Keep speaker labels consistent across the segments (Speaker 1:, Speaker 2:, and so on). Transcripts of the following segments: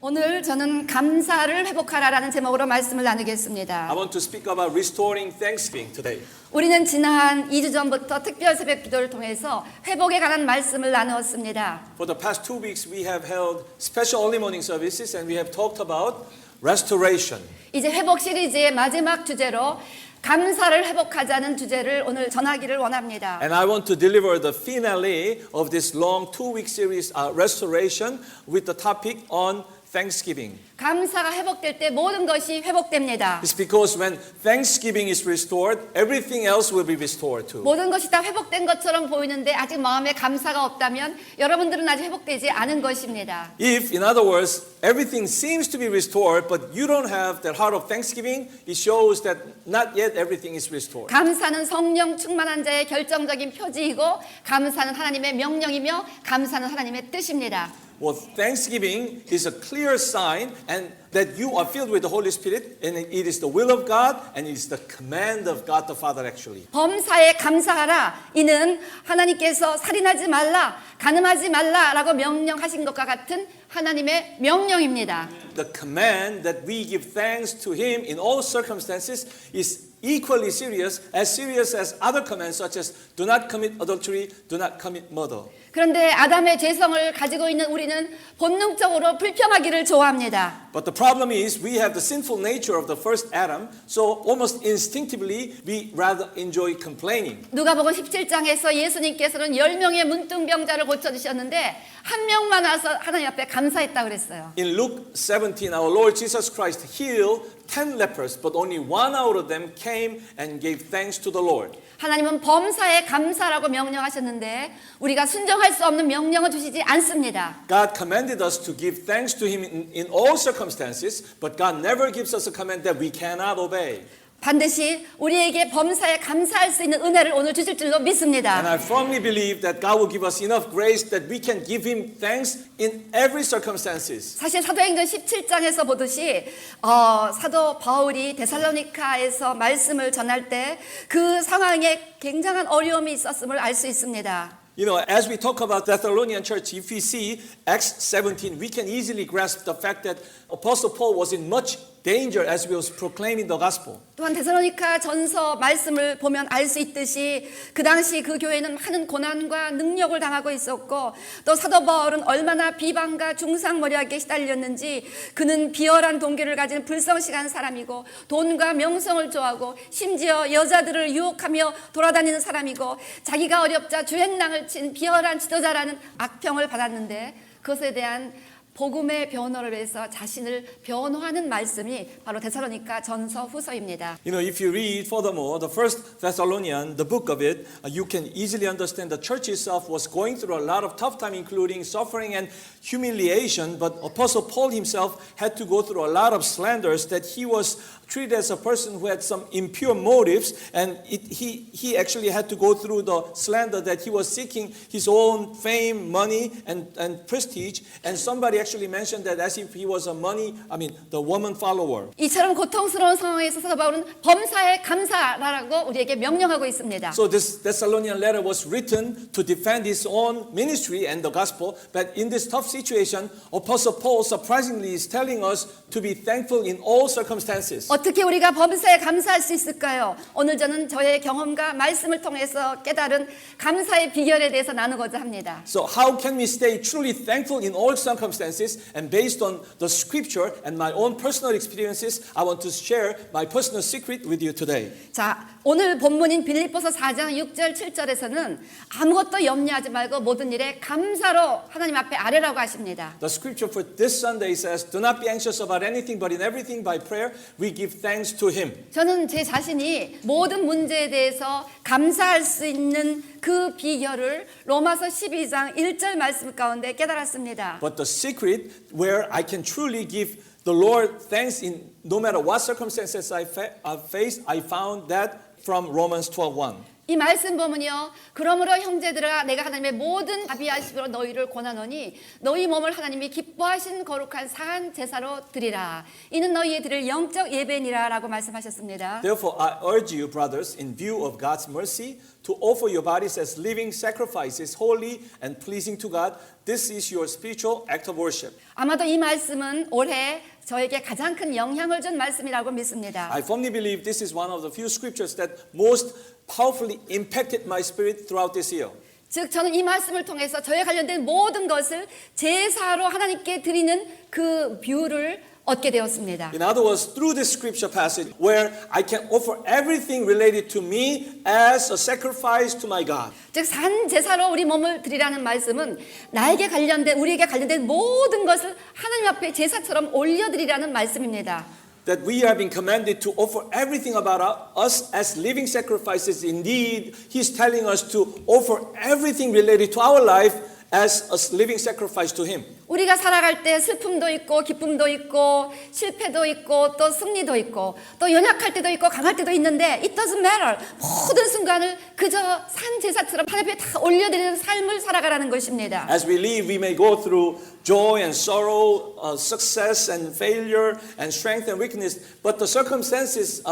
Speaker 1: 오늘 저는 감사를 회복하라라는 제목으로 말씀을 나누겠습니다.
Speaker 2: I want to speak about restoring thanksgiving today.
Speaker 1: 우리는 지난 2주 전부터 특별 새벽 기도를 통해서 회복에 관한 말씀을 나누었습니다.
Speaker 2: For the past 2 weeks, we have held special early morning services and we have talked about restoration.
Speaker 1: 이제 회복 시리즈의 마지막 주제로 감사를 회복하자는 주제를 오늘 전하기를 원합니다.
Speaker 2: And I want to deliver the finale of this long 2-week series, restoration, with the topic on Thanksgiving.
Speaker 1: 감사가 회복될 때 모든 것이 회복됩니다.
Speaker 2: It's because when Thanksgiving is restored, everything else will be restored too.
Speaker 1: 모든 것이 다 회복된 것처럼 보이는데 아직 마음에 감사가 없다면 여러분들은 아직 회복되지 않은 것입니다.
Speaker 2: If, in other words, everything seems to be restored, but you don't have that heart of thanksgiving, it shows that not yet everything is restored.
Speaker 1: 감사는 성령 충만한 자의 결정적인 표지이고 감사는 하나님의 명령이며 감사는 하나님의 뜻입니다.
Speaker 2: Well, thanksgiving is a clear sign and that you are filled with the Holy Spirit, and it is the will of God and it is the command of God the Father actually.
Speaker 1: 범사에 감사하라. 이는 하나님께서 살인하지 말라, 간음하지 말라라고 명령하신 것과 같은 하나님의 명령입니다.
Speaker 2: The command that we give thanks to Him in all circumstances is equally serious as other commands such as do not commit adultery, do not commit murder.
Speaker 1: 그런데 아담의 죄성을 가지고 있는 우리는 본능적으로 불평하기를 좋아합니다.
Speaker 2: But the problem is we have the sinful nature of the first Adam, so almost instinctively we rather enjoy complaining.
Speaker 1: 누가복음 17장에서 예수님께서는 10명의 문둥병자를 고쳐주셨는데 한 명만 와서 하나님 앞에 감사했다고 그랬어요.
Speaker 2: In Luke 17, our Lord Jesus Christ healed 10 lepers, but only one out of them came and gave thanks to the Lord.
Speaker 1: 하나님은 범사에 감사라고 명령하셨는데 우리가 순종할 수 없는 명령을 주시지 않습니다.
Speaker 2: God commanded us to give thanks to Him in all circumstances, but God never gives us a command that we cannot obey.
Speaker 1: 반드시 우리에게 범사에 감사할 수 있는 은혜를 오늘 주실 줄로 믿습니다.
Speaker 2: And I firmly believe that God will give us enough grace that we can give Him thanks in every circumstances.
Speaker 1: 사실 사도행전 17장에서 보듯이 사도 바울이 데살로니카에서 말씀을 전할 때 그 상황에 굉장한 어려움이 있었음을 알 수 있습니다.
Speaker 2: You know, as we talk about Thessalonian church, if we see Acts 17, we can easily grasp the fact that Apostle Paul was in much danger as he was proclaiming the gospel.
Speaker 1: 또한 데살로니카 전서 말씀을 보면 알 수 있듯이 그 당시 그 교회는 많은 고난과 능력을 당하고 있었고 또 사도 바울은 얼마나 비방과 중상모략에 시달렸는지 그는 비열한 동기를 가진 불성실한 사람이고 돈과 명성을 좋아하고 심지어 여자들을 유혹하며 돌아다니는 사람이고 자기가 어렵자 주행랑을 친 비열한 지도자라는 악평을 받았는데 그것에 대한 복음의 변호를 위해서 자신을 변호하는 말씀이 바로 데살로니가 전서 후서입니다.
Speaker 2: You know, if you read furthermore, the first Thessalonian, the book of it, you can easily understand the church itself was going through a lot of tough time, including suffering and humiliation. But Apostle Paul himself had to go through a lot of slanders that he was treated as a person who had some impure motives, and he actually had to go through the slander that he was seeking his own fame, money, and prestige. And somebody actually mentioned that as if he was the woman follower.
Speaker 1: 이처럼 고통스러운 상황에서 사도 바울은 범사에 감사라고 우리에게 명령하고 있습니다.
Speaker 2: So this Thessalonian letter was written to defend his own ministry and the gospel. But in this tough situation, Apostle Paul surprisingly is telling us to be thankful in all circumstances.
Speaker 1: 어떻게 우리가 범사에 감사할 수 있을까요? 오늘 저는 저의 경험과 말씀을 통해서 깨달은 감사의 비결에 대해서 나누고자 합니다.
Speaker 2: So how can we stay truly thankful in all circumstances? And based on the scripture and my own personal experiences, I want to share my personal secret with you today.
Speaker 1: 자, 오늘 본문인 빌립보서 4장 6절 7절에서는 아무것도 염려하지 말고 모든 일에 감사로 하나님 앞에 아뢰라고 하십니다.
Speaker 2: The scripture for this Sunday says, do not be anxious about anything, but in everything by prayer we give thanks to Him.
Speaker 1: 저는 제 자신이 모든 문제에 대해서 감사할 수 있는 그 비결을 로마서 12장 1절 말씀 가운데 깨달았습니다.
Speaker 2: But the secret where I can truly give the Lord thanks in no matter what circumstances I face, I found that from Romans 12:1.
Speaker 1: 이 말씀 보면요. 그러므로 형제들아 내가 하나님의 모든 자비하심으로 너희를 권하노니 너희 몸을 하나님이 기뻐하신 거룩한 산 제사로 드리라. 이는 너희의 드릴 영적 예배니라 라고 말씀하셨습니다.
Speaker 2: Therefore, I urge you, brothers, in view of God's mercy, to offer your bodies as living sacrifices, holy and pleasing to God. This is your spiritual act of worship.
Speaker 1: 아마도 이 말씀은 올해 저에게 가장 큰 영향을 준 말씀이라고 믿습니다.
Speaker 2: I firmly believe this is one of the few scriptures that most powerfully impacted my spirit throughout this year.
Speaker 1: 즉 저는 이 말씀을 통해서 저에 관련된 모든 것을 제사로 하나님께 드리는 그 뷰를 얻게 되었습니다.
Speaker 2: In other words, through this scripture passage where I can offer everything related to me as a sacrifice to my God.
Speaker 1: 즉 산 제사로 우리 몸을 드리라는 말씀은 나에게 관련된 우리에게 관련된 모든 것을 하나님 앞에 제사처럼 올려드리라는 말씀입니다.
Speaker 2: That we have been commanded to offer everything about us as living sacrifices. Indeed, He's telling us to offer everything related to our life as a living sacrifice to Him.
Speaker 1: 우리가 살아갈 때 슬픔도 있고 기쁨도 있고 실패도 있고 또 승리도 있고 또 연약할 때도 있고 강할 때도 있는데 it doesn't matter. 모든 순간을 그저 산 제사처럼 하나님 앞에 다 올려드리는 삶을 살아가라는 것입니다.
Speaker 2: As we live, we may go through joy and sorrow, success and failure, and strength and weakness, but the circumstances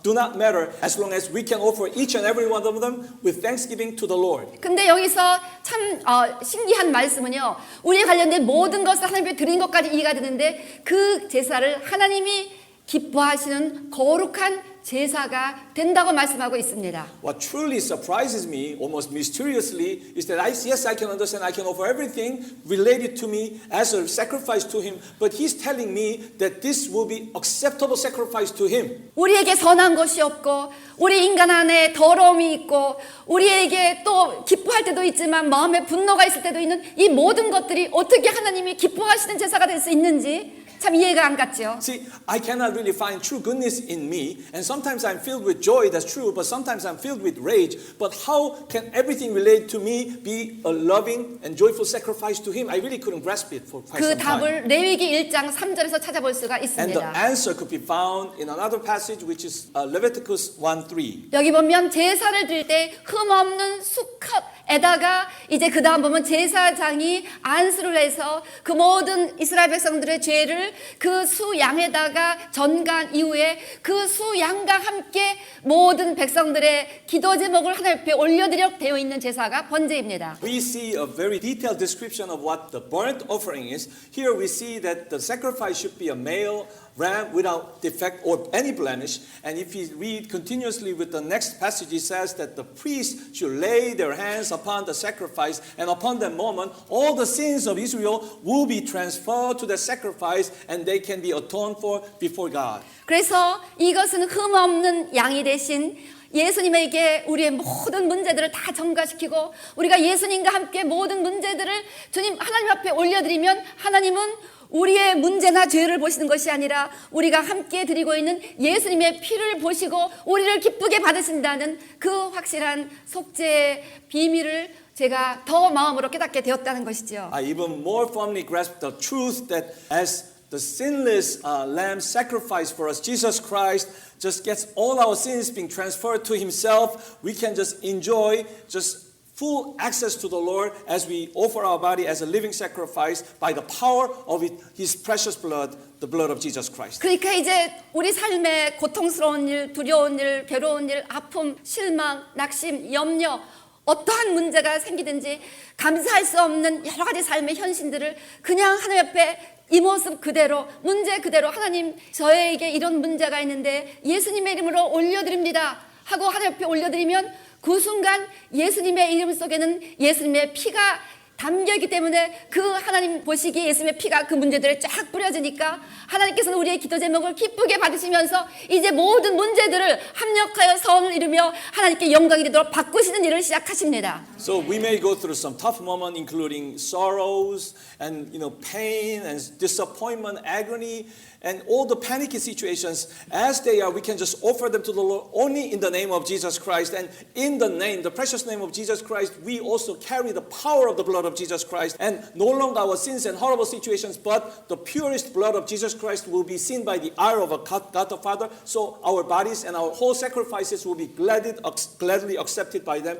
Speaker 2: do not matter as long as we can offer each and every one of them with thanksgiving to the Lord.
Speaker 1: 근데 여기서 참 신기한 말씀은요. 우리에 관련된 모든 것을 하나님께 드린 것까지 이해가 되는데 그 제사를 하나님이 기뻐하시는 거룩한 제사가 된다고 말씀하고 있습니다.
Speaker 2: What truly surprises me, almost mysteriously, is that yes, I can understand, I can offer everything related to me as a sacrifice to Him, but He's telling me that this will be acceptable sacrifice to Him.
Speaker 1: 우리에게 선한 것이 없고 우리 인간 안에 더러움이 있고 우리에게 또 기뻐할 때도 있지만 마음에 분노가 있을 때도 있는 이 모든 것들이 어떻게 하나님이 기뻐하시는 제사가 될 수 있는지 참 이해가 안 갔죠.
Speaker 2: See, I cannot really find true goodness in me, and sometimes I'm filled with joy, that's true, but sometimes I'm filled with rage. But how can everything related to me be a loving and joyful sacrifice to Him? I really couldn't grasp it for quite
Speaker 1: 그
Speaker 2: some time.
Speaker 1: 답을 레위기 1장 3절에서 찾아볼 수가
Speaker 2: And the
Speaker 1: 있습니다.
Speaker 2: answer could be found in another passage, which is Leviticus 1:3.
Speaker 1: 여기 보면 제사를 드릴 때 흠없는 수컷에다가 이제 그 다음 보면 제사장이 안수를 해서 그 모든 이스라엘 백성들의 죄를 그 수양에다가 전간 이후에 그 수양과 함께 모든 백성들의 기도 제목을 하나님 앞에 올려드려 되어 있는 제사가 번제입니다.
Speaker 2: We see a very detailed description of what the burnt offering is. Here we see that the sacrifice should be a male ram without defect or any blemish. And if you read continuously with the next passage, it says that the priest should lay their hands upon the sacrifice, and upon that moment, all the sins of Israel will be transferred to the sacrifice, and they can be atoned for before God.
Speaker 1: 그래서 이것은 흠없는 양이 대신 예수님에게 우리의 모든 문제들을 다 전가시키고 우리가 예수님과 함께 모든 문제들을 주님 하나님 앞에 올려드리면 하나님은 우리의 문제나 죄를 보시는 것이 아니라 우리가 함께 드리고 있는 예수님의 피를 보시고 우리를 기쁘게 받으신다는 그 확실한 속죄의 비밀을 제가 더 마음으로 깨닫게 되었다는 것이죠.
Speaker 2: I even more firmly grasp the truth that as the sinless lamb sacrifice for us, Jesus Christ just gets all our sins being transferred to Himself. We can just enjoy just full access to the Lord as we offer our body as a living sacrifice by the power of His precious blood, the blood of Jesus Christ.
Speaker 1: 그러니까 이제 우리 삶에 고통스러운 일, 두려운 일, 괴로운 일, 아픔, 실망, 낙심, 염려 어떠한 문제가 생기든지 감사할 수 없는 여러 가지 삶의 현실들을 그냥 하나님 앞에 이 모습 그대로 문제 그대로 하나님 저에게 이런 문제가 있는데 예수님의 이름으로 올려드립니다 하고 하나님 앞에 올려드리면 그 순간 예수님의 이름 속에는 예수님의 피가 담겨있기 때문에 그 하나님 보시기에 예수님의 피가 그 문제들에 쫙 뿌려지니까 하나님께서는 우리의 기도 제목을 기쁘게 받으시면서 이제 모든 문제들을 합력하여 선을 이루며 하나님께 영광이 되도록 바꾸시는 일을 시작하십니다.
Speaker 2: So we may go through some tough moments, including sorrows and pain and disappointment, agony, and all the panicky situations. As they are, we can just offer them to the Lord only in the name of Jesus Christ. And in the name, the precious name of Jesus Christ, we also carry the power of the blood of of Jesus Christ, and no longer our sins and horrible situations, but the purest blood of Jesus Christ will be seen by the eye of God the Father. So our bodies and our whole sacrifices will be gladly accepted by them,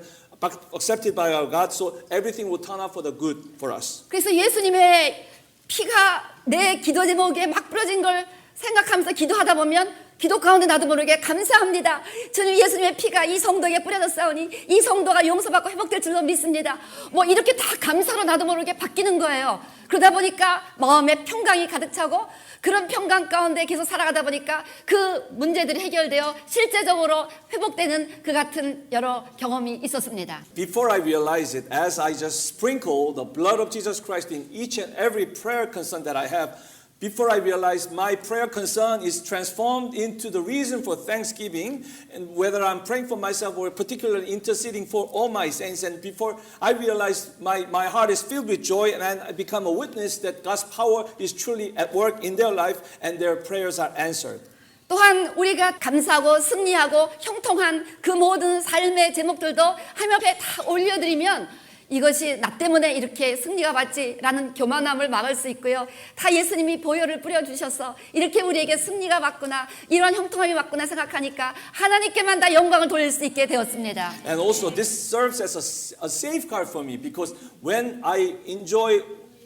Speaker 2: accepted by our God. So everything will turn out for the good for us.
Speaker 1: 그래서 예수님의 피가 내 기도 제목에 막 뿌려진 걸 생각하면서 기도하다 보면 기도 가운데 나도 모르게 감사합니다. 주님 예수님의 피가 이 성도에게 뿌려졌사오니 이 성도가 용서받고 회복될 줄로 믿습니다. 뭐 이렇게 다 감사로 나도 모르게 바뀌는 거예요. 그러다 보니까 마음에 평강이 가득 차고 그런 평강 가운데 계속 살아가다 보니까 그 문제들이 해결되어 실제적으로 회복되는 그 같은 여러 경험이 있었습니다.
Speaker 2: Before I realize it, as I just sprinkle the blood of Jesus Christ in each and every prayer concern that I have, before I realize my prayer concern is transformed into the reason for thanksgiving, and whether I'm praying for myself or particularly interceding for all my saints, and before I realize my heart is filled with joy and I become a witness that God's power is truly at work in their life and their prayers are answered.
Speaker 1: 또한 우리가 감사하고 승리하고 형통한 그 모든 삶의 제목들도 하나님 앞에 다 올려드리면 이것이 나 때문에 이렇게 승리가 왔지라는 교만함을 막을 수 있고요. 다 예수님이 보혈을 뿌려주셔서 이렇게 우리에게 승리가 왔구나, 이런 형통함이 왔구나 생각하니까 하나님께만 다 영광을 돌릴 수 있게 되었습니다.
Speaker 2: And also this serves as a safeguard for me, because when I enjoy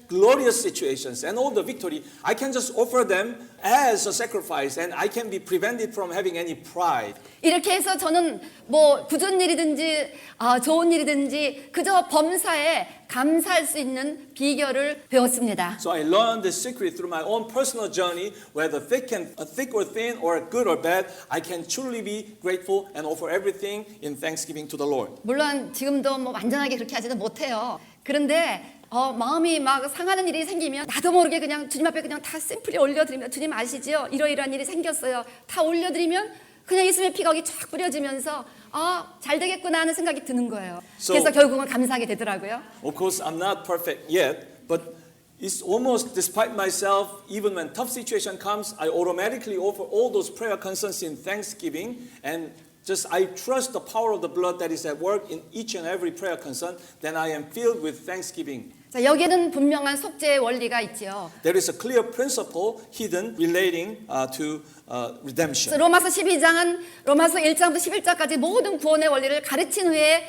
Speaker 2: glorious situations and all the victory, I can just offer them as a sacrifice and I can be prevented from having any pride.
Speaker 1: 이렇게 해서 저는 뭐 굳은 일이든지 좋은 일이든지 그저 범사에 감사할 수 있는 비결을 배웠습니다.
Speaker 2: So I learned this secret through my own personal journey, whether thick or thin or good or bad, I can truly be grateful and offer everything in thanksgiving to the Lord.
Speaker 1: 물론 지금도 뭐 완전하게 그렇게 하지는 못해요. 그런데 마음이 막 상하는 일이 생기면 나도 모르게 그냥 주님 앞에 그냥 다 심플히 올려드리면, 주님 아시지요? 이러이러한 일이 생겼어요. 다 올려드리면 그냥 예수님의 피가 거기 쫙 뿌려지면서 잘 되겠구나 하는 생각이 드는 거예요. 그래서 결국은 감사하게 되더라고요.
Speaker 2: Of course, I'm not perfect yet, but it's almost despite myself, even when tough situation comes, I automatically offer all those prayer concerns in thanksgiving, and just I trust the power of the blood that is at work in each and every prayer concern. Then I am filled with thanksgiving.
Speaker 1: 자, 여기에는 분명한 속죄의 원리가 있죠.
Speaker 2: There is a clear principle hidden relating to redemption.
Speaker 1: 로마서 12장은 로마서 1장부터 11장까지 모든 구원의 원리를 가르친 후에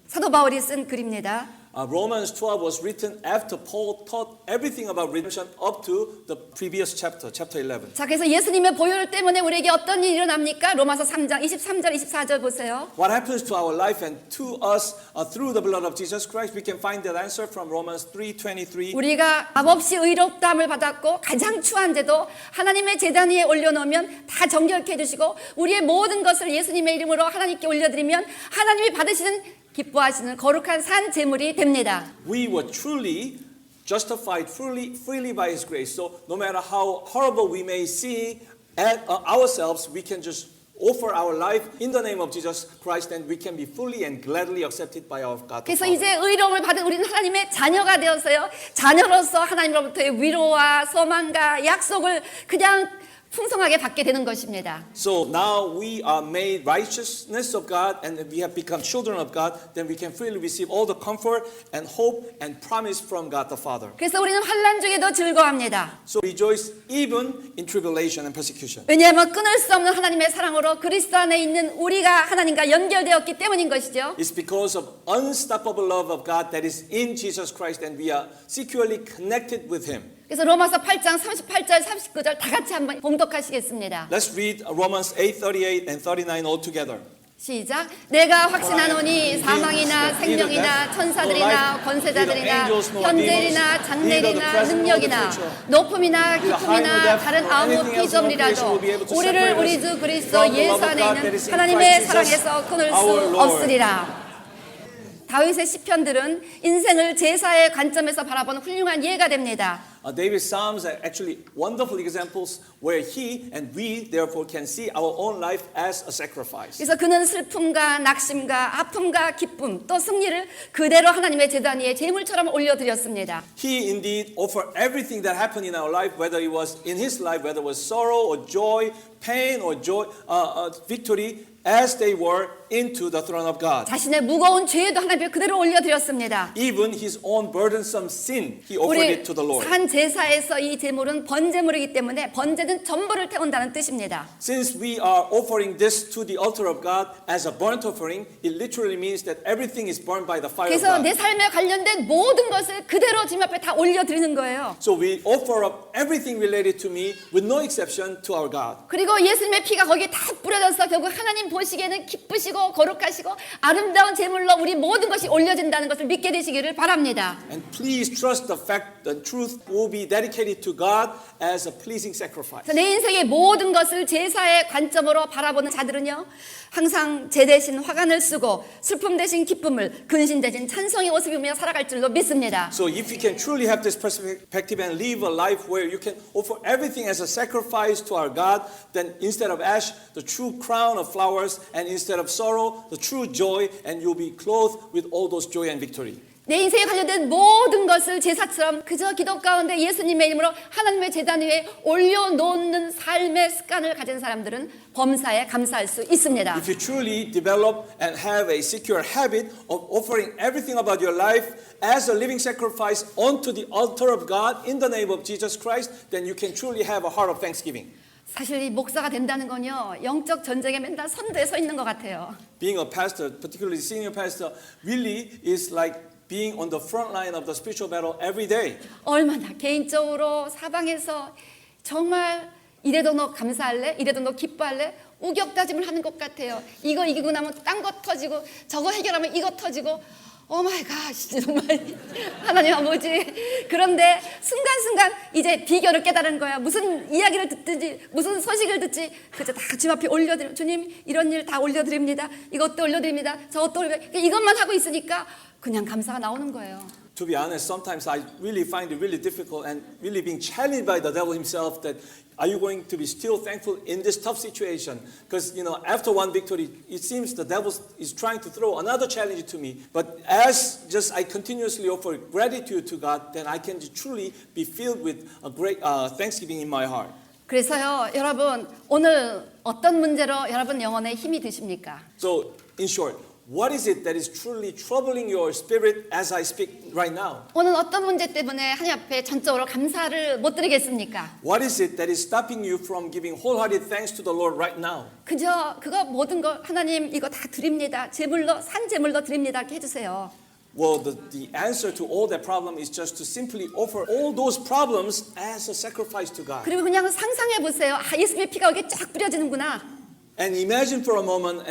Speaker 1: 사도 바울이 쓴 글입니다.
Speaker 2: Romans 12 was written after Paul taught everything about redemption up to the previous chapter, chapter 11.
Speaker 1: 자, 그래서 예수님의 보혈 때문에 우리에게 어떤 일이 일어납니까? 로마서 3장 23절 24절 보세요.
Speaker 2: What happens to our life and to us through the blood of Jesus Christ? We can find that answer from Romans 3:23.
Speaker 1: 우리가 값없이 의롭다함을 받았고 가장 추한 죄도 하나님의 제단 위에 올려놓으면 다 정결케 해주시고 우리의 모든 것을 예수님의 이름으로 하나님께 올려드리면 하나님이 받으시는 기뻐하시는 거룩한 산 제물이 됩니다.
Speaker 2: We were truly justified freely by His grace. So no matter how horrible we may see at ourselves, we can just offer our life in the name of Jesus Christ, and we can be fully and gladly accepted by our God.
Speaker 1: 그래서 이제 의로움을 받은 우리는 하나님의 자녀가 되었어요. 자녀로서 하나님으로부터의 위로와 소망과 약속을 그냥 풍성하게 받게 되는 것입니다.
Speaker 2: So now we are made righteousness of God, and we have become children of God. Then we can freely receive all the comfort and hope and promise from God the Father.
Speaker 1: 그래서 우리는 환난 중에도 즐거워합니다.
Speaker 2: So rejoice even in tribulation and persecution.
Speaker 1: 왜냐하면 끊을 수 없는 하나님의 사랑으로 그리스도 안에 있는 우리가 하나님과 연결되었기 때문인 것이죠.
Speaker 2: It's because of unstoppable love of God that is in Jesus Christ, and we are securely connected with Him.
Speaker 1: 그래서 로마서 8장 38절 39절 다 같이 한번 봉독하시겠습니다.
Speaker 2: Let's read Romans 8:38 and 39 all together.
Speaker 1: 시작. 내가 확신하노니 사망이나 생명이나 천사들이나 권세자들이나 현재일이나 장래일이나 능력이나 높음이나 깊음이나 다른 아무 피조물이라도 우리를 우리 주 그리스도 예수 안에 있는 하나님의 사랑에서 끊을 수 없으리라. 다윗의 시편들은 인생을 제사의 관점에서 바라보는 훌륭한 예가 됩니다.
Speaker 2: David's Psalms are actually wonderful examples where he and we therefore can see our own life as a sacrifice.
Speaker 1: 그래서 그는 슬픔과 낙심과 아픔과 기쁨 또 승리를 그대로 하나님의 제단 위에 제물처럼 올려드렸습니다.
Speaker 2: He indeed offered everything that happened in our life, whether it was in his life, whether it was sorrow or joy, pain or joy, victory. as they were into the throne of God.
Speaker 1: 자신의 무거운 죄도 하나님 앞에 그대로 올려드렸습니다.
Speaker 2: Even his own burdensome sin, he offered
Speaker 1: 우리
Speaker 2: it to the Lord.
Speaker 1: 산 제사에서 이 제물은 번제물이기 때문에 번제는 전부를 태운다는 뜻입니다.
Speaker 2: Since we are offering this to the altar of God as a burnt offering, it literally means that everything is burned by the fire of
Speaker 1: 그래서
Speaker 2: God.
Speaker 1: 내 삶에 관련된 모든 것을 그대로 주님 앞에 다 올려드리는 거예요.
Speaker 2: So we offer up everything related to me with no exception to our God.
Speaker 1: 그리고 예수님의 피가 거기에 다 뿌려져서 결국 하나님 보시기에는 기쁘시고 거룩하시고 아름다운 제물로 우리 모든 것이 올려진다는 것을 믿게 되시기를 바랍니다.
Speaker 2: And please trust the fact the truth will be dedicated to God as a pleasing sacrifice.
Speaker 1: 그래서 내 인생의 모든 것을 제사의 관점으로 바라보는 자들은요, 항상 제 대신 화관을 쓰고 슬픔 대신 기쁨을, 근신 대신 찬송의 옷을 입으며 살아갈 줄로 믿습니다.
Speaker 2: So if you can truly have this perspective and live a life where you can offer everything as a sacrifice to our God, then instead of ash, the true crown of flowers, and instead of sorrow, the true joy, and you'll be clothed with all those joy and victory.
Speaker 1: 내 인생에 관련된 모든 것을 제사처럼 그저 기도 가운데 예수님의 이름으로 하나님의 제단 위에 올려놓는 삶의 습관을 가진 사람들은 범사에 감사할 수 있습니다.
Speaker 2: If you truly develop and have a secure habit of offering everything about your life as a living sacrifice onto the altar of God in the name of Jesus Christ, then you can truly have a heart of thanksgiving.
Speaker 1: 사실 이 목사가 된다는 건요, 영적 전쟁에 맨날 선두에 서 있는 것 같아요.
Speaker 2: Being a pastor, particularly senior pastor, really is like being on the front line of the spiritual battle every day.
Speaker 1: 얼마나 개인적으로 사방에서 정말 이래도 너 감사할래? 이래도 너 기뻐할래? 우격다짐을 하는 것 같아요. 이거 이기고 나면 딴 거 터지고 저거 해결하면 이거 터지고 오 마이 갓 정말 하나님 아버지. 그런데 순간순간 이제 비결을 깨달은 거야. 무슨 이야기를 듣든지 무슨 소식을 듣지 그저 다 주님 앞에 올려드려. 주님 이런 일 다 올려드립니다. 이것도 올려드립니다. 저것도 올려드립니다. 이것만 하고 있으니까 그냥 감사가 나오는 거예요.
Speaker 2: To be honest, sometimes I really find it really difficult and really being challenged by the devil himself that are you going to be still thankful in this tough situation? Because, you know, after one victory, it seems the devil is trying to throw another challenge to me. But as just I continuously offer gratitude to God, then I can truly be filled with a great thanksgiving in my heart.
Speaker 1: 그래서요, 여러분 오늘 어떤 문제로 여러분 영혼에 힘이 드십니까?
Speaker 2: So, in short, what is it that is truly troubling your spirit as I speak right now?
Speaker 1: 오늘 어떤 문제 때문에 하나님 앞에 전적으로 감사를 못 드리겠습니까?
Speaker 2: What is it that is stopping you from giving wholehearted thanks to the Lord right now?
Speaker 1: 그저 그거 모든 거 하나님 이거 다 드립니다. 제물로 산 제물로 드립니다. 이렇게 해주세요.
Speaker 2: Well, the answer to all that problem is just to simply offer all those problems as a sacrifice to God.
Speaker 1: 그리고 그냥 상상해 보세요. 아, 예수님의 피가 여기 쫙 뿌려지는구나.
Speaker 2: And imagine for a moment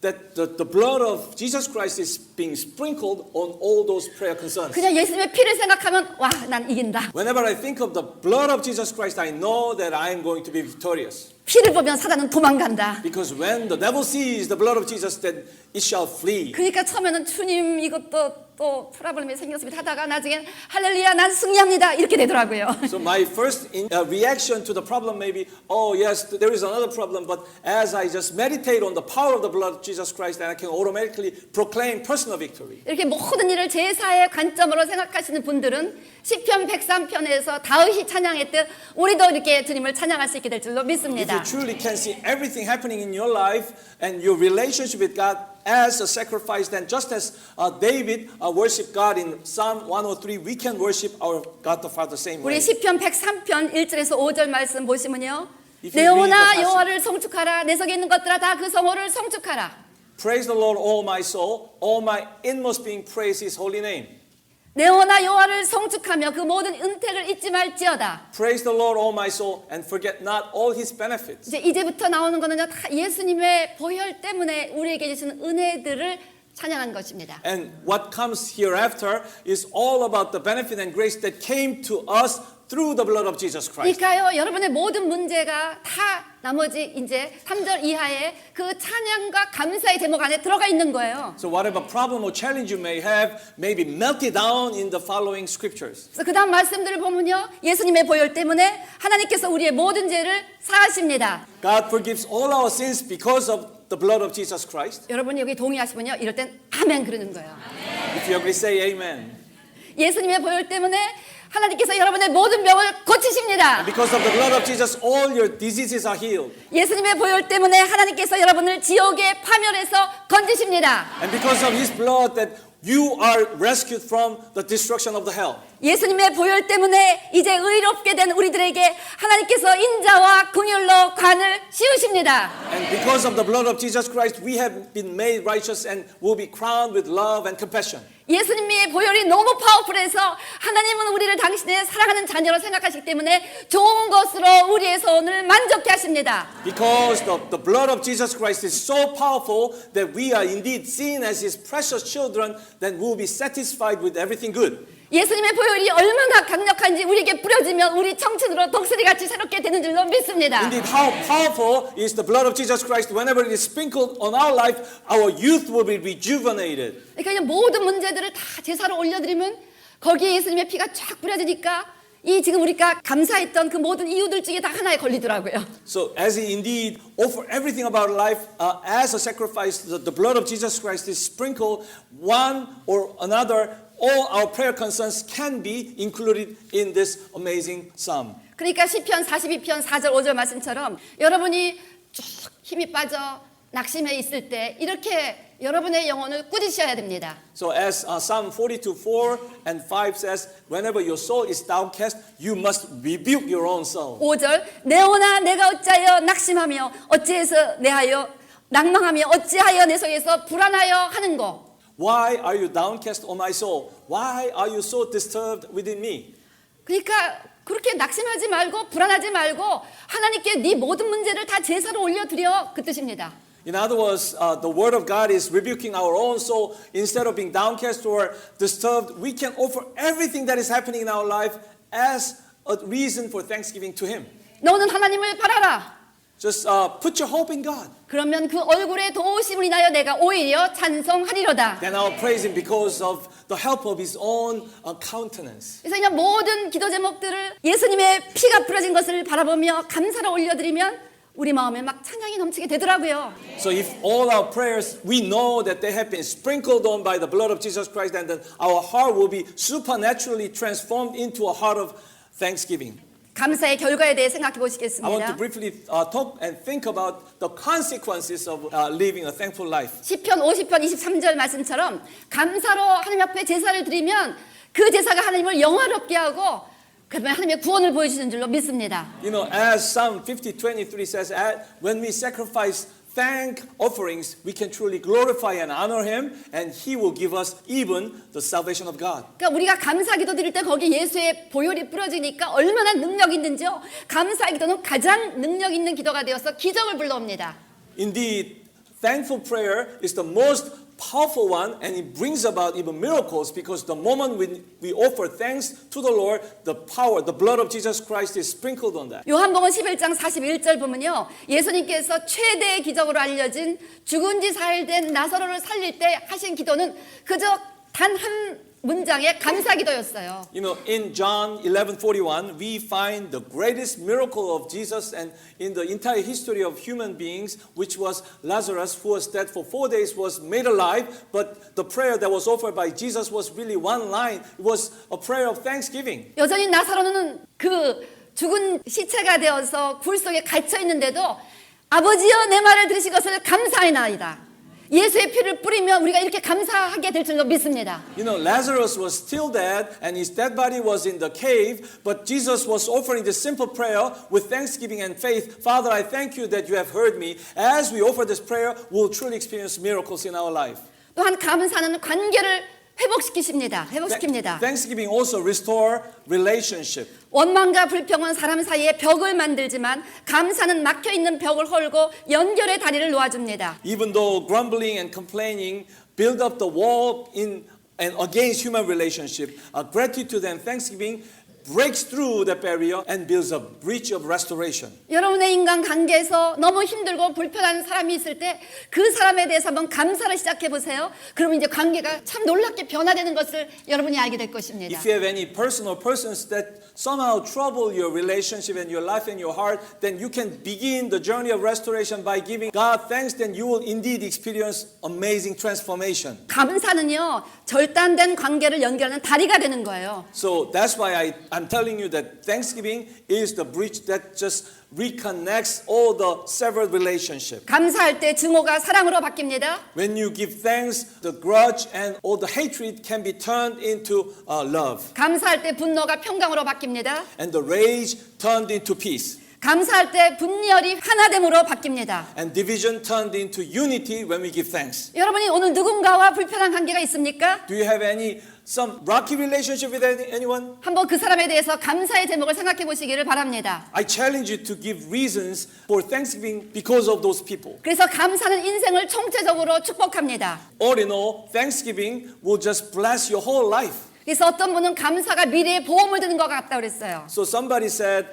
Speaker 2: that the blood of Jesus Christ is being sprinkled on all those prayer concerns.
Speaker 1: 그냥 예수님의 피를 생각하면 와, 난 이긴다.
Speaker 2: Whenever I think of the blood of Jesus Christ, I know that I am going to be victorious.
Speaker 1: 피를 보면 사단은 도망간다.
Speaker 2: Because when the devil sees the blood of Jesus, then it shall flee.
Speaker 1: 그러니까 처음에는 주님 이것도 또 프라블럼이 생겼습니다 하다가 나중엔 할렐루야 난 승리합니다 이렇게 되더라고요.
Speaker 2: So my first reaction to the problem may be, oh yes, there is another problem, but as I just meditate on the power of the blood of Jesus Christ, then I can automatically proclaim personal victory.
Speaker 1: 이렇게 모든 일을 제사의 관점으로 생각하시는 분들은 시편 103편에서 다윗이 찬양했듯 우리도 이렇게 주님을 찬양할 수 있게 될 줄로
Speaker 2: If you
Speaker 1: 믿습니다.
Speaker 2: truly can see everything happening in your life and your relationship with God as a sacrifice, then just as David worshiped God in Psalm 103, we can worship our God the Father the same way.
Speaker 1: 우리 시편 103편 1절에서 5절 말씀 보시면요.
Speaker 2: If
Speaker 1: 내
Speaker 2: you read the
Speaker 1: 영혼아
Speaker 2: passage-
Speaker 1: 여호와를 성축하라. 내 속에 있는 것들아 다 그 성호를 성축하라.
Speaker 2: Praise the Lord, all my soul, all my inmost being, praise His holy name.
Speaker 1: 내 영혼아 여호와를 성축하며 그 모든 은택을 잊지 말지어다.
Speaker 2: Praise the Lord, all my soul, and forget not all His benefits.
Speaker 1: 이제부터 나오는 거는요. 다 예수님의 보혈 때문에 우리에게 주시는 은혜들을 찬양한 것입니다.
Speaker 2: And what comes hereafter is all about the benefit and grace that came to us through the blood of Jesus Christ.
Speaker 1: 그러니까요, 여러분의 모든 문제가 다 나머지 이제 3절 이하의 그 찬양과 감사의 제목 안에 들어가 있는 거예요.
Speaker 2: So whatever problem or challenge you may have may be melted down in the following scriptures.
Speaker 1: 그래서 그 다음 말씀들을 보면요, 예수님의 보혈 때문에 하나님께서 우리의 모든 죄를 사하십니다.
Speaker 2: God forgives all our sins because of the blood of Jesus Christ.
Speaker 1: 여러분이 여기 동의하시면요, 이럴 땐 아멘 그러는 거예요.
Speaker 2: If you agree, say amen.
Speaker 1: 예수님의 보혈 때문에 하나님께서 여러분의 모든 병을 고치십니다.
Speaker 2: Because of the blood of Jesus, all your diseases are healed.
Speaker 1: 예수님의 보혈 때문에 하나님께서 여러분을 지옥의 파멸에서 건지십니다.
Speaker 2: And because of His blood, that you are rescued from the destruction of the hell.
Speaker 1: 예수님의 보혈 때문에 이제 의롭게 된 우리들에게 하나님께서 인자와 긍휼로 관을 씌우십니다.
Speaker 2: And because of the blood of Jesus Christ, we have been made righteous and will be crowned with love and compassion.
Speaker 1: 예수님의 보혈이 너무 파워풀해서 하나님은 우리를 당신의 사랑하는 자녀로 생각하시기 때문에 좋은 것으로 우리의 소원을 만족케 하십니다.
Speaker 2: Because the blood of Jesus Christ is so powerful that we are indeed seen as His precious children, then we will be satisfied with everything good.
Speaker 1: 예수님의 보혈이 얼마나 강력한지 우리에게 뿌려지면 우리 청춘으로 독수리같이 새롭게 되는 줄로 믿습니다.
Speaker 2: Indeed, how powerful is the blood of Jesus Christ? Whenever it is sprinkled on our life, our youth will be rejuvenated.
Speaker 1: 그러니까 이제 모든 문제들을 다 제사로 올려드리면 거기에 예수님의 피가 쫙 뿌려지니까 이 지금 우리가 감사했던 그 모든 이유들 중에 다 하나에 걸리더라고요.
Speaker 2: So as He indeed offer everything about life as a sacrifice, the blood of Jesus Christ is sprinkled one or another. All our prayer concerns can be included in this amazing psalm.
Speaker 1: 그러니까 시편 42편 4절 5절 말씀처럼 여러분이 쭉 힘이 빠져 낙심해 있을 때 이렇게 여러분의 영혼을 꾸짖으셔야 됩니다.
Speaker 2: So as Psalm 42:4 and 5 says, whenever your soul is downcast, you must rebuke your own soul.
Speaker 1: 5절 내 영혼아 내가 어찌하여 낙심하며 어찌해서 내하여 낭망하며 어찌하여 내 속에서 불안하여 하는고.
Speaker 2: Why are you downcast, O my soul? Why are you so disturbed within me?
Speaker 1: 그러니까 그렇게 낙심하지 말고 불안하지 말고 하나님께 네 모든 문제를 다 제사로 올려드려 그 뜻입니다.
Speaker 2: In other words, the word of God is rebuking our own soul. Instead of being downcast or disturbed, we can offer everything that is happening in our life as a reason for thanksgiving to Him.
Speaker 1: 너는 하나님을 바라라.
Speaker 2: Just put your hope in God.
Speaker 1: 그러면 그 얼굴의 도우심을 인하여 내가 오히려 찬송하리로다.
Speaker 2: Then I'll praise Him because of the help of His own countenance.
Speaker 1: 그래서 그냥 모든 기도 제목들을 예수님의 피가 뿌려진 것을 바라보며 감사를 올려드리면 우리 마음에 막 찬양이 넘치게 되더라고요.
Speaker 2: So if all our prayers, we know that they have been sprinkled on by the blood of Jesus Christ, and then our heart will be supernaturally transformed into a heart of thanksgiving.
Speaker 1: 감사의 결과에 대해 생각해
Speaker 2: I want to
Speaker 1: 보시겠습니다.
Speaker 2: briefly talk and think about the consequences of living a thankful life.
Speaker 1: 시편 50편 23절 말씀처럼 감사로 하나님 앞에 제사를 드리면 그 제사가 하나님을 영화롭게 하고 그러면 하나님의 구원을 보여주는 줄로 믿습니다.
Speaker 2: You know, as Psalm 50:23 says, when we sacrifice thank offerings, we can truly glorify and honor Him, and He will give us even the salvation of God.
Speaker 1: 그러니까 우리가 감사 기도 드릴 때 거기 예수의 보혈이 뿌려지니까 얼마나 능력 있는지요. 감사 기도는 가장 능력 있는 기도가 되어서 기적을 불러옵니다.
Speaker 2: Indeed, thankful prayer is the most powerful one, and it brings about even miracles, because the moment we offer thanks to the Lord, the power, the blood of Jesus Christ is sprinkled on that.
Speaker 1: 요한복음 11장 41절 보면요. 예수님께서 최대의 기적으로 알려진 죽은 지 사흘 된 나사로를 살릴 때 하신 기도는 그저 단 한 문장의 감사 기도였어요.
Speaker 2: You know, in John 11:41, we find the greatest miracle of Jesus and in the entire history of human beings, which was Lazarus, who was dead for 4 days, was made alive. But the prayer that was offered by Jesus was really one line. It was a prayer of thanksgiving.
Speaker 1: 여전히 나사로는 그 죽은 시체가 되어서 굴 속에 갇혀 있는데도 아버지여 내 말을 들으신 것을 감사하나이다. 예수의 피를 뿌리면 우리가 이렇게 감사하게 될 줄로 믿습니다.
Speaker 2: You know, Lazarus was still dead and his dead body was in the cave, but Jesus was offering this simple prayer with thanksgiving and faith. Father, I thank you that you have heard me. As we offer this prayer, we'll truly experience miracles in our life.
Speaker 1: 또한 감사는 관계를 회복시킵니다.
Speaker 2: Thanksgiving also restore relationship.
Speaker 1: 원망과 불평은 사람 사이에 벽을 만들지만 감사는 막혀있는 벽을 헐고 연결의 다리를 놓아줍니다.
Speaker 2: Even though grumbling and complaining build up the wall in and against human relationship, gratitude and thanksgiving breaks through that barrier and builds a bridge of restoration.
Speaker 1: 여러분의 인간 관계에서 너무 힘들고 불편한 사람이 있을 때 그 사람에 대해서 한번 감사를 시작해 보세요. 그러면 이제 관계가 참 놀랍게 변화되는 것을 여러분이 알게 될 것입니다.
Speaker 2: If you have any person or persons that somehow trouble your relationship and your life and your heart, then you can begin the journey of restoration by giving God thanks. Then you will indeed experience amazing transformation.
Speaker 1: 감사는요, 절단된 관계를 연결하는 다리가 되는 거예요.
Speaker 2: So that's why I'm telling you that Thanksgiving is the bridge that just reconnects all the severed relationships.
Speaker 1: 감사할 때 증오가 사랑으로 바뀝니다.
Speaker 2: When you give thanks, the grudge and all the hatred can be turned into love.
Speaker 1: 감사할 때 분노가 평강으로 바뀝니다.
Speaker 2: And the rage turned into peace.
Speaker 1: 감사할 때 분열이 하나됨으로 바뀝니다.
Speaker 2: And division turned into unity when we give thanks.
Speaker 1: 여러분이 오늘 누군가와 불편한 관계가 있습니까?
Speaker 2: Do you have some rocky relationship with anyone?
Speaker 1: 한번 그 사람에 대해서 감사의 제목을 생각해 보시기를 바랍니다.
Speaker 2: I challenge you to give reasons for thanksgiving because of those people.
Speaker 1: 그래서 감사는 인생을 총체적으로 축복합니다.
Speaker 2: All in all, thanksgiving will just bless your whole life.
Speaker 1: 그래서 어떤 분은 감사가 미래에 보험을 드는 것 같다 그랬어요.
Speaker 2: So somebody said,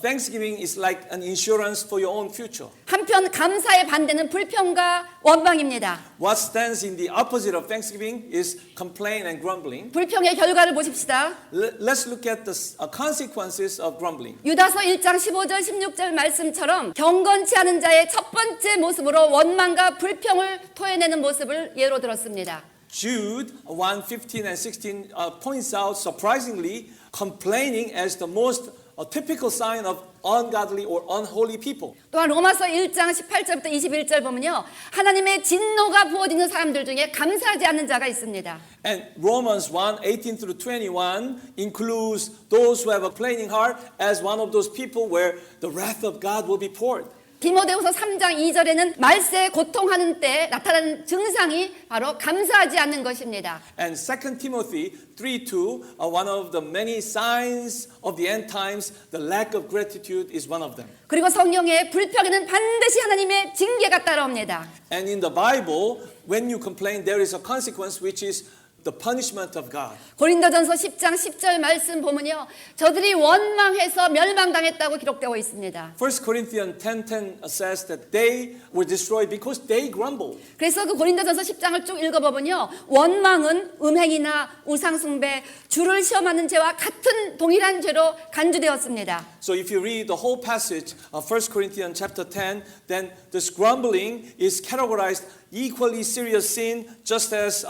Speaker 2: Thanksgiving is like an insurance for your own future.
Speaker 1: 한편 감사의 반대는 불평과 원망입니다.
Speaker 2: What stands in the opposite of Thanksgiving is complaint and grumbling.
Speaker 1: 불평의 결과를 보십시다.
Speaker 2: Let's look at the consequences of grumbling.
Speaker 1: 유다서 1장 15절 16절 말씀처럼 경건치 않은 자의 첫 번째 모습으로 원망과 불평을 토해내는 모습을 예로 들었습니다.
Speaker 2: Jude 1:15 and 16 points out surprisingly complaining as the most typical sign of ungodly or unholy people.
Speaker 1: 또한 로마서 1장 18절부터 21절 보면요. 하나님의 진노가 부어지는 사람들 중에 감사하지 않는 자가 있습니다.
Speaker 2: And Romans 1:18 through 21 includes those who have a complaining heart as one of those people where the wrath of God will be poured.
Speaker 1: 디모데후서 3장 2절에는 말세에 고통하는 때 나타나는 증상이 바로 감사하지 않는 것입니다.
Speaker 2: And 2 Timothy 3:2, one of the many signs of the end times, the lack of gratitude is one of them.
Speaker 1: 그리고 성경에 불평에는 반드시 하나님의 징계가 따라옵니다.
Speaker 2: And in the Bible, when you complain, there is a consequence which is the punishment of God.
Speaker 1: 고린도전서 10장 10절 말씀 보면요. 저들이 원망해서 멸망당했다고 기록되어 있습니다.
Speaker 2: 1 Corinthians 10:10 says that they were destroyed because they grumbled.
Speaker 1: 그래서 그 고린도전서 10장을 쭉 읽어보면요. 원망은 음행이나 우상숭배, 주를 시험하는 죄와 같은 동일한 죄로 간주되었습니다.
Speaker 2: So if you read the whole passage of 1 Corinthians chapter 10, then this grumbling is categorized equally serious sin, just as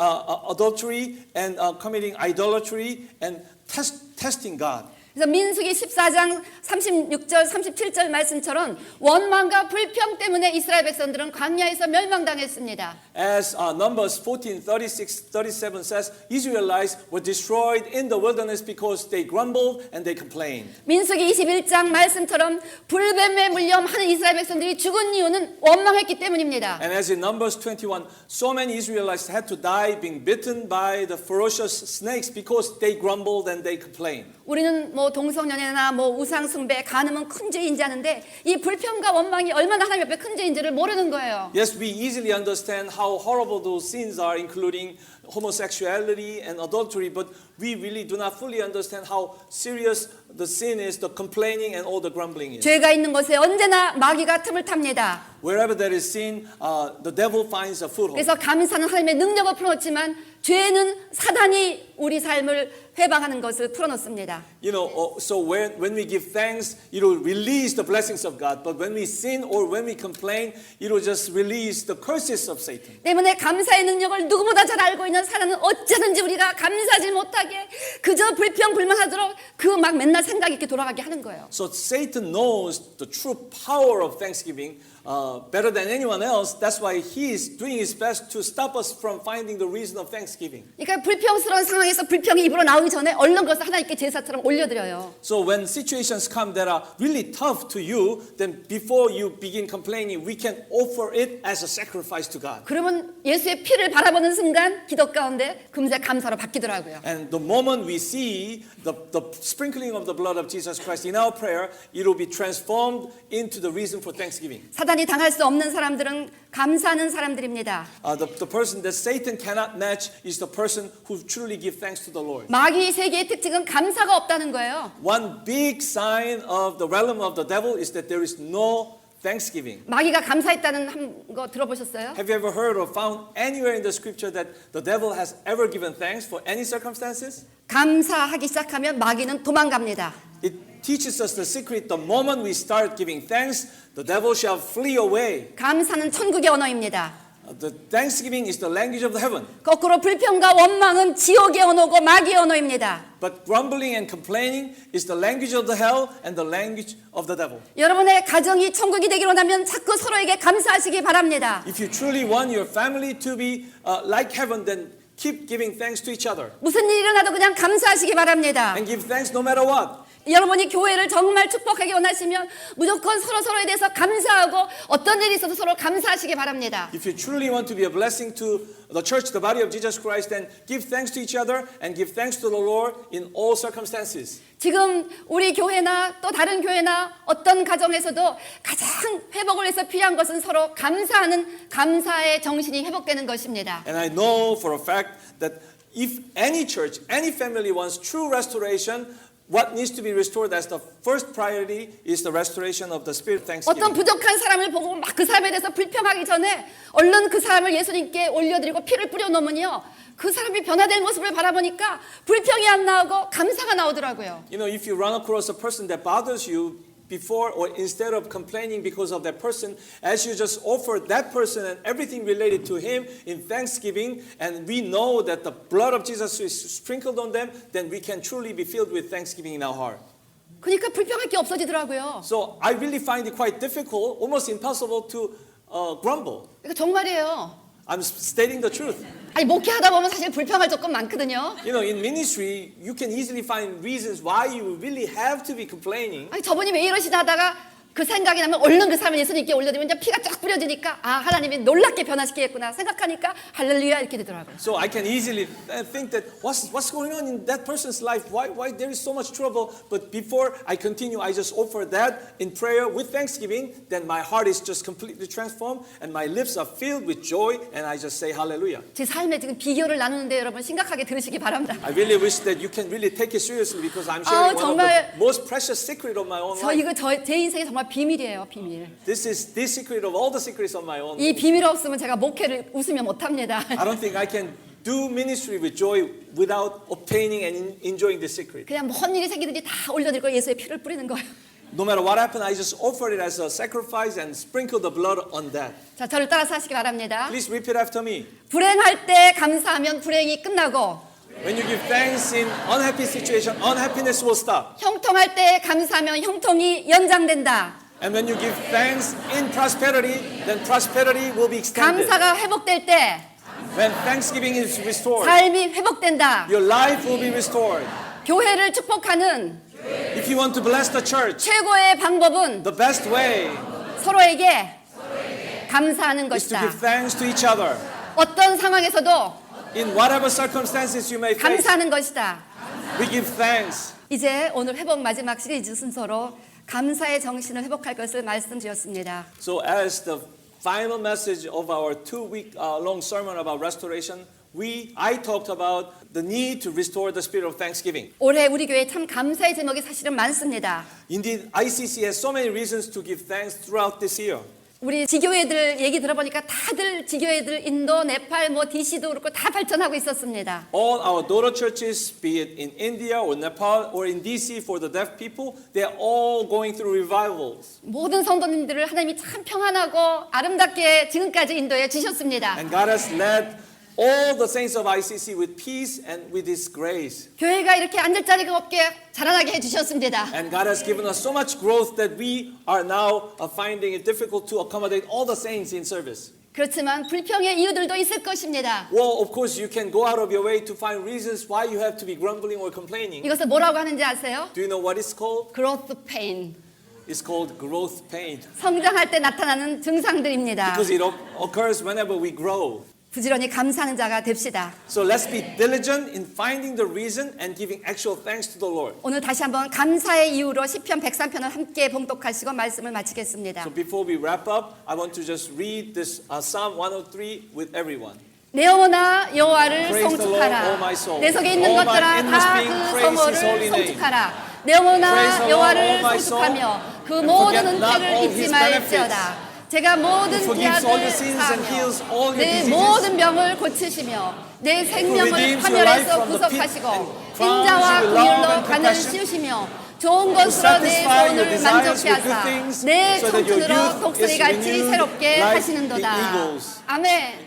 Speaker 2: adultery and committing idolatry and testing God.
Speaker 1: 그래서 민수기 14장 36절 37절 말씀처럼 원망과 불평 때문에 이스라엘 백성들은 광야에서 멸망당했습니다.
Speaker 2: As Numbers 14:36-37 says, Israelites were destroyed in the wilderness because they grumbled and they complained.
Speaker 1: 민수기 21장 말씀처럼 불뱀에 물려 많은 이스라엘 백성들이 죽은 이유는 원망했기 때문입니다.
Speaker 2: And as in Numbers 21, so many Israelites had to die being bitten by the ferocious snakes because they grumbled and they complained.
Speaker 1: 우리는 뭐 동성연애나 뭐 우상숭배, 간음은 큰 죄인지 아는데 이 불평과 원망이 얼마나 하나님 앞에 큰 죄인지를 모르는 거예요.
Speaker 2: Yes, we easily understand how horrible those sins are, including homosexuality and adultery, but we really do not fully understand how serious the sin is, the complaining and all the grumbling is.
Speaker 1: 죄가 있는 곳에 언제나 마귀가 틈을 탑니다.
Speaker 2: Wherever there is sin, the devil finds a foothold.
Speaker 1: 그래서 감사는 하나님의 능력을 풀어놓지만 죄는 사단이 우리 삶을 회방하는 것을 풀어놓습니다.
Speaker 2: You know, so when we give thanks, it will release the blessings of God. But when we sin or when we complain, it will just release the curses of Satan.
Speaker 1: 때문에 감사의 능력을 누구보다 잘 알고 있는 사람은 어쩌든지 우리가 감사하지 못하게 그저 불평불만하도록 그 막 맨날 생각이 이렇게 돌아가게 하는 거예요.
Speaker 2: So Satan knows the true power of thanksgiving better than anyone else. That's why he is doing his best to stop us from finding the reason of thanksgiving.
Speaker 1: 그러니까 불평스러운 상황에서 불평이 입으로 나오기 전에 얼른 그것을 하나님께 제사처럼 올려드려요.
Speaker 2: So when situations come that are really tough to you, then before you begin complaining, we can offer it as a sacrifice to God.
Speaker 1: 그러면 예수의 피를 바라보는 순간 기도 가운데 금세 감사로 바뀌더라고요.
Speaker 2: And the moment we see the sprinkling of the blood of Jesus Christ in our prayer, it will be transformed into the reason for thanksgiving.
Speaker 1: 사단이 당할 수 없는 사람들은 감사하는 사람들입니다.
Speaker 2: The person that Satan cannot match is the person who truly gives thanks to the Lord.
Speaker 1: 마귀 세계의 특징은 감사가 없다는 거예요.
Speaker 2: One big sign of the realm of the devil is that there is no thanksgiving.
Speaker 1: 마귀가 감사했다는 거 들어보셨어요?
Speaker 2: Have you ever heard or found anywhere in the scripture that the devil has ever given thanks for any circumstances?
Speaker 1: 감사하기 시작하면 마귀는 도망갑니다.
Speaker 2: It teaches us the secret. The moment we start giving thanks, the devil shall flee away.
Speaker 1: 감사는 천국의 언어입니다.
Speaker 2: The thanksgiving is the language of the heaven.
Speaker 1: 거꾸로 불평과 원망은 지옥의 언어고 마귀의 언어입니다.
Speaker 2: But grumbling and complaining is the language of the hell and the language of the devil.
Speaker 1: 여러분의 가정이 천국이 되기로 하면 자꾸 서로에게 감사하시기 바랍니다.
Speaker 2: If you truly want your family to be like heaven, then keep giving thanks to each other.
Speaker 1: 무슨 일이 일어나도 그냥 감사하시기 바랍니다.
Speaker 2: And give thanks no matter what.
Speaker 1: 여러분이 교회를 정말 축복하기 원하시면 무조건 서로에 대해서 감사하고 어떤 일이 있어도 서로 감사하시기 바랍니다.
Speaker 2: If you truly want to be a blessing to the church, the body of Jesus Christ, then give thanks to each other and give thanks to the Lord in all circumstances.
Speaker 1: 지금 우리 교회나 또 다른 교회나 어떤 가정에서도 가장 회복을 위해서 필요한 것은 서로 감사하는 감사의 정신이 회복되는 것입니다.
Speaker 2: And I know for a fact that if any church, any family wants true restoration, what needs to be restored as the first priority is the restoration of the spirit of
Speaker 1: 어떤
Speaker 2: thanksgiving.
Speaker 1: 부족한 사람을 보고 막 그 사람에 대해서 불평하기 전에 얼른 그 사람을 예수님께 올려드리고 피를 뿌려놓으면요, 그 사람이 변화된 모습을 바라보니까 불평이 안 나오고 감사가 나오더라고요.
Speaker 2: You know, if you run across a person that bothers you, before or instead of complaining because of that person, as you just offer that person and everything related to him in thanksgiving, and we know that the blood of Jesus is sprinkled on them, then we can truly be filled with thanksgiving in our heart.
Speaker 1: 그러니까 불평할 게 없어지더라고요.
Speaker 2: So I really find it quite difficult, almost impossible to grumble.
Speaker 1: 그러니까 정말이에요.
Speaker 2: I'm stating the truth.
Speaker 1: 아니 목회하다 보면 사실 불평할 조건 많거든요.
Speaker 2: You know, in ministry, you can easily find reasons why you really have to be complaining.
Speaker 1: 아니 저분이 왜 이러시다 하다가 그 생각이 나면 얼른 그 사람을 예수님께 올려드리면 이제 피가 쫙 뿌려지니까 아 하나님이 놀랍게 변화시키겠구나 생각하니까 할렐루야 이렇게 되더라고요.
Speaker 2: So I can easily think that what's going on in that person's life? Why there is so much trouble? But before I continue, I just offer that in prayer with thanksgiving. Then my heart is just completely transformed, and my lips are filled with joy, and I just say hallelujah.
Speaker 1: 제 삶에 지금 비결을 나누는데 여러분 심각하게 들으시기 바랍니다.
Speaker 2: I really wish that you can really take it seriously because I'm sharing one of the most precious secret of my own
Speaker 1: 저
Speaker 2: life.
Speaker 1: 이거 제 인생에 정말 비밀이에요, 비밀.
Speaker 2: This is the secret of all the secrets of my own
Speaker 1: 이
Speaker 2: life.
Speaker 1: 비밀 없으면 제가 목회를 웃으며 못합니다.
Speaker 2: I don't think I can do ministry with joy without obtaining and enjoying this secret.
Speaker 1: 그냥 뭔 일이 생기든지 다 올려드리고 예수의 피를 뿌리는 거예요.
Speaker 2: No matter what happened, I just offer it as a sacrifice and sprinkle the blood on that.
Speaker 1: 자, 저를 따라서 하시기 바랍니다.
Speaker 2: Please repeat after me.
Speaker 1: 불행할 때 감사하면 불행이 끝나고
Speaker 2: When you give thanks in unhappy situation, unhappiness will stop.
Speaker 1: 형통할 때 감사하면 형통이 연장된다.
Speaker 2: And when you give thanks in prosperity, then prosperity will be extended.
Speaker 1: 감사가 회복될 때
Speaker 2: When thanksgiving is restored,
Speaker 1: 삶이 회복된다.
Speaker 2: your life will be restored.
Speaker 1: 교회를 축복하는
Speaker 2: If you want to bless the church,
Speaker 1: 최고의 방법은
Speaker 2: the best way
Speaker 1: 서로에게 감사하는
Speaker 2: is to
Speaker 1: 것이다.
Speaker 2: give thanks to each other.
Speaker 1: 어떤 상황에서도
Speaker 2: In whatever circumstances you may face,
Speaker 1: 감사하는 것이다.
Speaker 2: we give thanks.
Speaker 1: 이제 오늘 회복 마지막 시리즈 순서로 감사의 정신을 회복할 것을 말씀드렸습니다.
Speaker 2: So as the final message of our 2-week long sermon about restoration, I talked about the need to restore the spirit of thanksgiving.
Speaker 1: 올해 우리 교회에 참 감사의 제목이 사실은 많습니다.
Speaker 2: Indeed, ICC has so many reasons to give thanks throughout this year.
Speaker 1: 우리 지교회들 얘기 들어보니까 다들 지교회들 인도, 네팔, DC도 그렇고 다 발전하고 있었습니다.
Speaker 2: All our daughter churches, be it in India or Nepal or in DC for the deaf people, they are all going through revivals.
Speaker 1: 모든 성도님들을 하나님이 참 평안하고 아름답게 지금까지 인도해 주셨습니다.
Speaker 2: And God has led all the saints of ICC with peace and with His grace.
Speaker 1: 교회가 이렇게 앉을 자리가 없게 자라나게 해주셨습니다.
Speaker 2: And God has given us so much growth that we are now finding it difficult to accommodate all the saints in service.
Speaker 1: 그렇지만 불평의 이유들도 있을 것입니다.
Speaker 2: Well, of course, you can go out of your way to find reasons why you have to be grumbling or complaining.
Speaker 1: 이것을 뭐라고 하는지 아세요?
Speaker 2: Do you know what it's called?
Speaker 1: Growth pain.
Speaker 2: It's called growth pain.
Speaker 1: 성장할 때 나타나는 증상들입니다.
Speaker 2: Because it occurs whenever we grow.
Speaker 1: 부지런히 감사하는 자가 됩시다.
Speaker 2: So let's be diligent in finding the reason and giving actual thanks to the Lord.
Speaker 1: 오늘 다시 한번 감사의 이유로 시편 103편을 함께 봉독하시고 말씀을 마치겠습니다.
Speaker 2: So before we wrap up, I want to just read this Psalm 103 with everyone.
Speaker 1: 내 영혼아 여호와를
Speaker 2: Praise the Lord, O
Speaker 1: 송축하라.
Speaker 2: my soul.
Speaker 1: 내 속에 있는
Speaker 2: All my
Speaker 1: 것들아
Speaker 2: inmost
Speaker 1: 다
Speaker 2: being,
Speaker 1: 그
Speaker 2: praise His
Speaker 1: 성호를
Speaker 2: holy name.
Speaker 1: 송축하라. 내
Speaker 2: Praise
Speaker 1: 영혼아
Speaker 2: the Lord,
Speaker 1: 여호와를
Speaker 2: O my soul,
Speaker 1: 송축하며 그
Speaker 2: and
Speaker 1: 모든
Speaker 2: forget not
Speaker 1: 은혜를
Speaker 2: all
Speaker 1: 잊지
Speaker 2: His
Speaker 1: 말지어다. 제가 모든
Speaker 2: forgives all
Speaker 1: 죄악을
Speaker 2: your sins and heals all
Speaker 1: 사하며
Speaker 2: your
Speaker 1: 내
Speaker 2: diseases.
Speaker 1: 모든 병을 고치시며 내 생명을
Speaker 2: redeems your life
Speaker 1: 파멸에서
Speaker 2: from the pit
Speaker 1: 구속하시고
Speaker 2: and crowns
Speaker 1: 인자와
Speaker 2: you with love
Speaker 1: 긍휼로
Speaker 2: and
Speaker 1: 간을
Speaker 2: compassion.
Speaker 1: 씌우시며 좋은 것으로 내
Speaker 2: satisfy your
Speaker 1: 소원을
Speaker 2: desires with
Speaker 1: 만족케
Speaker 2: good
Speaker 1: 하사
Speaker 2: things
Speaker 1: 내
Speaker 2: so that your
Speaker 1: 청춘으로
Speaker 2: youth is
Speaker 1: 독수리같이
Speaker 2: renewed
Speaker 1: 새롭게
Speaker 2: like
Speaker 1: 하시는도다.
Speaker 2: the eagles.
Speaker 1: 아멘.